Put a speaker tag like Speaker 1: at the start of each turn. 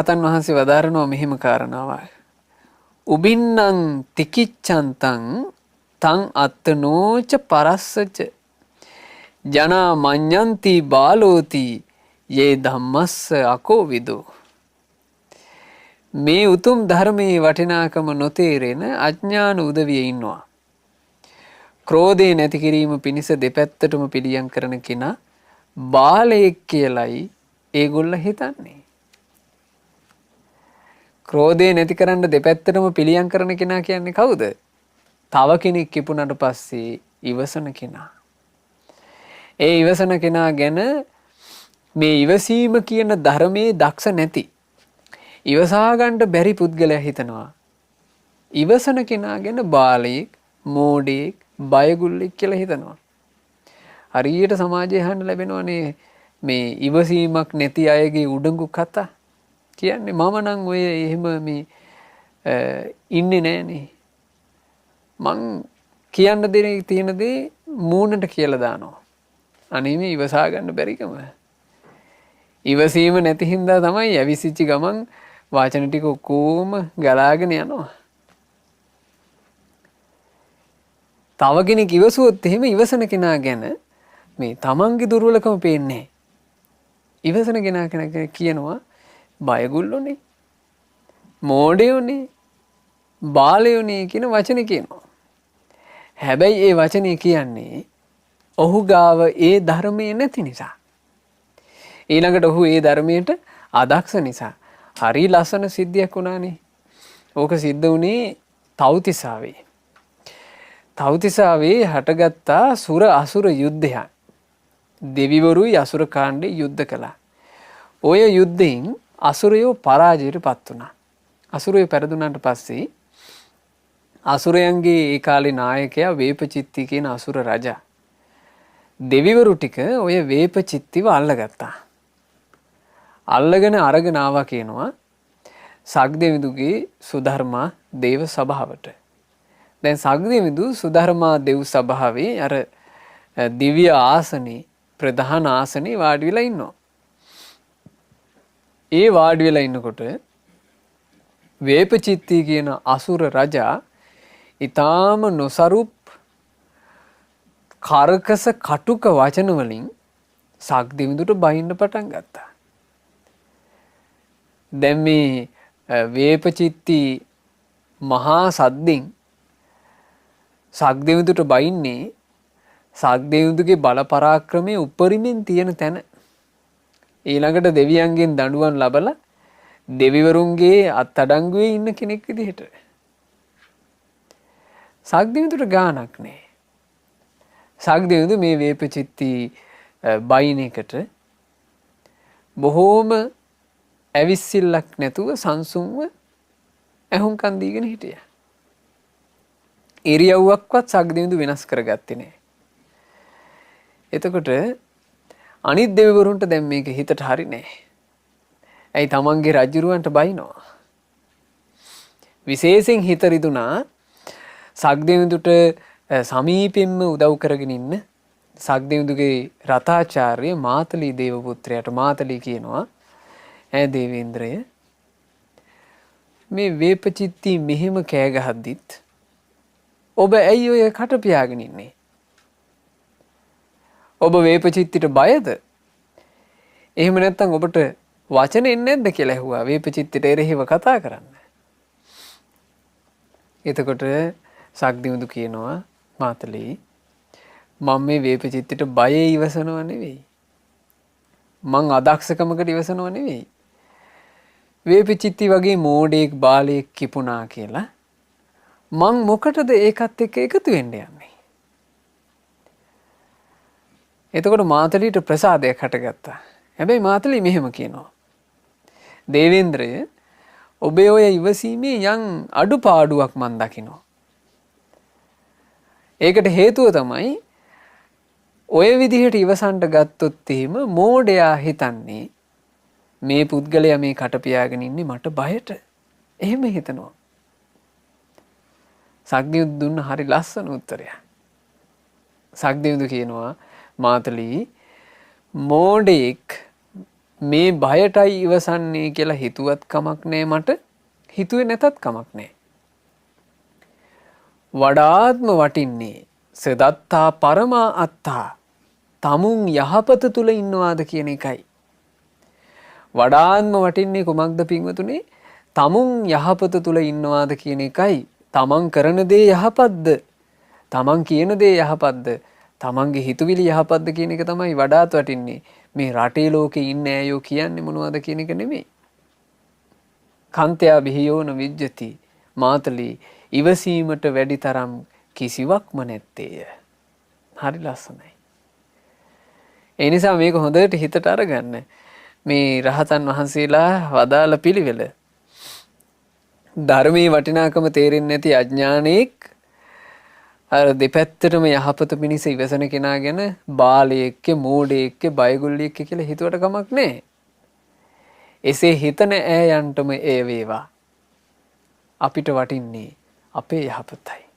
Speaker 1: රහතන් වහන්සේ වදාරනවා මෙහෙම කාරණාවක්. උබින්නං තිකිච්ඡන්තං තං අත්තනෝච පරස්සච ජනා මඤ්ඤන්ති බාලෝති යේ ධම්මස්ස අකෝ විදෝ. මේ උතුම් ධර්මයේ වටිනාකම නොතේරෙන අඥාන උදවිය ඉන්නවා. ක්‍රෝධය නැති කිරීම පිණිස දෙපැත්තටම පිළියම් කරන කෙනා බාලයෙක් කියලයි ඒගොල්ල හිතන්නේ. ක්‍රෝධය නැති කරන්න දෙපැත්තටම පිළියම් කරන කෙනා කියන්නේ කවුද? තව කෙනෙක් කිපුණට පස්සේ ඉවසන කෙනා. ඒ ඉවසන කෙනා ගැන මේ ඉවසීම කියන ධර්මයේ දක්ෂ නැති ඉවසා ගන්න බැරි පුද්ගලයා හිතනවා ඉවසන කෙනා ගැන බාලයෙක්, මෝඩයෙක්, බයගුල්ලෙක් කියලා හිතනවා. හරියට සමාජයේ අහන්න ලැබෙනවනේ මේ ඉවසීමක් නැති අයගේ උඩඟු කතා. කියන්නේ මම නම් ඔය එහෙම මේ ඉන්නේ නෑනේ. මං කියන්න දෙන තියෙන දේ මූණට කියලා දානවා. අනේ මේ ඉවසා ගන්න බැරිකම. ඉවසීම නැති හින්දා තමයි ඇවිසිච්ච ගමන් වාචන ටික ඔක්කොම ගලාගෙන යනවා. තව කෙනෙක් ඉවසුවොත් එහෙම ඉවසන කෙනා ගැන මේ තමන්ගේ දුර්වලකම පේන්නේ. ඉවසන කෙනා කියනවා බයගුල්ලෝනේ, මෝඩයෝනේ, බාලයෝනේ කියන වචනේ කියනවා. හැබැයි ඒ වචනේ කියන්නේ ඔහු ගාව ඒ ධර්මයේ නැති නිසා. ඊළඟට ඔහු ඒ ධර්මයට අදක්ෂ නිසා. හරි ලස්සන සිද්ධියක් වුණානේ. ඕක සිද්ධ වුණේ තව්තිසාවේ. තව්තිසාවේ හටගත්තා සුර අසුර යුද්ධයක්. දෙවිවරුයි අසුර කාණ්ඩේ යුද්ධ කළා. ඔය යුද්ධයෙන් අසුරයෝ පරාජයට පත් වුණා. අසුරයෝ පෙරදුනාට පස්සේ අසුරයන්ගේ ඒ කාලේ නායකයා වේපචිත්ති කියන අසුර රජා. දෙවිවරු ටික ඔය වේපචිත්තිව අල්ලගත්තා. අල්ලගෙන අරගෙන ආවා කියනවා සග්දෙවිඳුගේ සුධර්මා දේව සභාවට. දැන් සග්දෙවිඳු සුධර්මා දේව සභාවේ අර දිව්‍ය ආසනේ ප්‍රධාන ආසනේ වාඩි වෙලා ඉන්නවා. ඒ වාඩි වෙලා ඉන්නකොට වේපචිත්ති කියන අසුර රජා ඊටාම නොසරුප් කරකස කටුක වචන වලින් සග්දෙවිඳුට බයින්න පටන් ගත්තා. දැන් මේ වේපචිත්ති මහා සද්දෙන් සග්දෙවිඳුට බයින්නේ සග්දෙවිඳුගේ බල පරාක්‍රමයේ උපරිමෙන් තියෙන තැන. ඊළඟට දෙවියන්ගෙන් දඬුවම් ලබලා දෙවිවරුන්ගේ අත්අඩංගුවේ ඉන්න කෙනෙක් විදිහට. සග්දෙවිඳුට ගාණක් නෑ. සග්දෙවිඳු මේ වේපචිත්ති බයින එකට බොහෝම ඇවිස්සිල්ලක් නැතුව සංසුන්ව ඇහුම්කන් දීගෙන හිටියා. ඉරියව්වක්වත් සග්දෙවිඳු වෙනස් කරගත්තේ නෑ. එතකොට අනිත් දෙවිවරුන්ට දැන් මේක හිතට හරි නෑ. ඇයි තමන්ගේ රජුරවන්ට බයිනවා. විශේෂයෙන් හිත රිදුනා සග්දෙවිඳුට සමීපෙන්ම උදව් කරගෙන ඉන්න සග්දෙවිඳුගේ රතාචාර්ය මාතලී දේව පුත්‍රයාට මාතලී කියනවා ඈ දේවේන්ද්‍රය මේ වේපචිත්ති මෙහෙම කෑ ගහද්දිත් ඔබ ඇයි ඔය කට පියාගෙන ඉන්නේ? ඔබ වේපචිත්තිට බයද? එහෙම නැත්නම් ඔබට වචන එන්නේ නැද්ද කියලා ඇහුවා වේපචිත්තිට එරෙහිව කතා කරන්න. එතකොට සග්දෙවිඳු කියනවා මාතලී මම මේ වේපචිත්තිට බයේ ඉවසනව නෙවෙයි. මං අදක්ෂකමකට ඉවසනව නෙවෙයි. වේපචිත්ති වගේ මෝඩයෙක් බාලයෙක් කිපුණා කියලා මං මොකටද ඒකත් එක්ක එකතු වෙන්න යන්නේ? එතකොට මාතලීට ප්‍රසාදයක් හටගත්තා. හැබැයි මාතලී මෙහෙම කියනවා. දේවේන්ද්‍රය ඔබේ ඔය ඉවසීමේ යම් අඩුපාඩුවක් මන් දකිනවා. ඒකට හේතුව තමයි ඔය විදිහට ඉවසන්ට ගත්තොත් එහෙම මෝඩයා හිතන්නේ මේ පුද්ගලයා මේ කට පියාගෙන ඉන්නේ මට බයට. එහෙම හිතනවා. සග්දෙවිඳු දුන්න හරි ලස්සන උත්තරයක්. සග්දෙවිඳු කියනවා මාතලී මෝඩෙක් මේ බයටයි ඉවසන්නේ කියලා හිතුවත් කමක් නෑ මට. හිතුවේ නැතත් කමක් නෑ. වඩාත්ම වටින්නේ සදත්තා පරමා අත්තා තමුන් යහපත තුල ඉන්නවාද කියන එකයි. වඩාත්ම වටින්නේ කුමක්ද පින්වතුනි? තමුන් යහපත තුල ඉන්නවාද කියන එකයි. තමන් කරන දේ යහපත්ද? තමන් කියන දේ යහපත්ද? තමන්ගේ හිතුවිලි යහපත්ද කියන එක තමයි වඩාත් වටින්නේ. මේ රටේ ලෝකේ ඉන්නේ අයෝ කියන්නේ මොනවද කියන එක නෙමෙයි. කාන්තයා බිහියෝන විජ්ජති මාතලී ඉවසීමට වැඩි තරම් කිසිවක්ම නැත්තේය. හරි ලස්සනයි. ඒ නිසා මේක හොඳට හිතට අරගන්න. මේ රහතන් වහන්සේලා වදාළ පිළිවෙල. ධර්මයේ වටිනාකම තේරෙන්නේ නැති අඥානෙක් අර දෙපැත්තටම යහපත පිණිස ඉවසන කෙනා ගැන බාලයෙක්ක මෝඩයෙක්ක බයගුල්ලියෙක්ක කියලා හිතුවට කමක් නැහැ. එසේ හිතන ඈයන්ටම ඒ වේවා. අපිට වටින්නේ අපේ යහපතයි.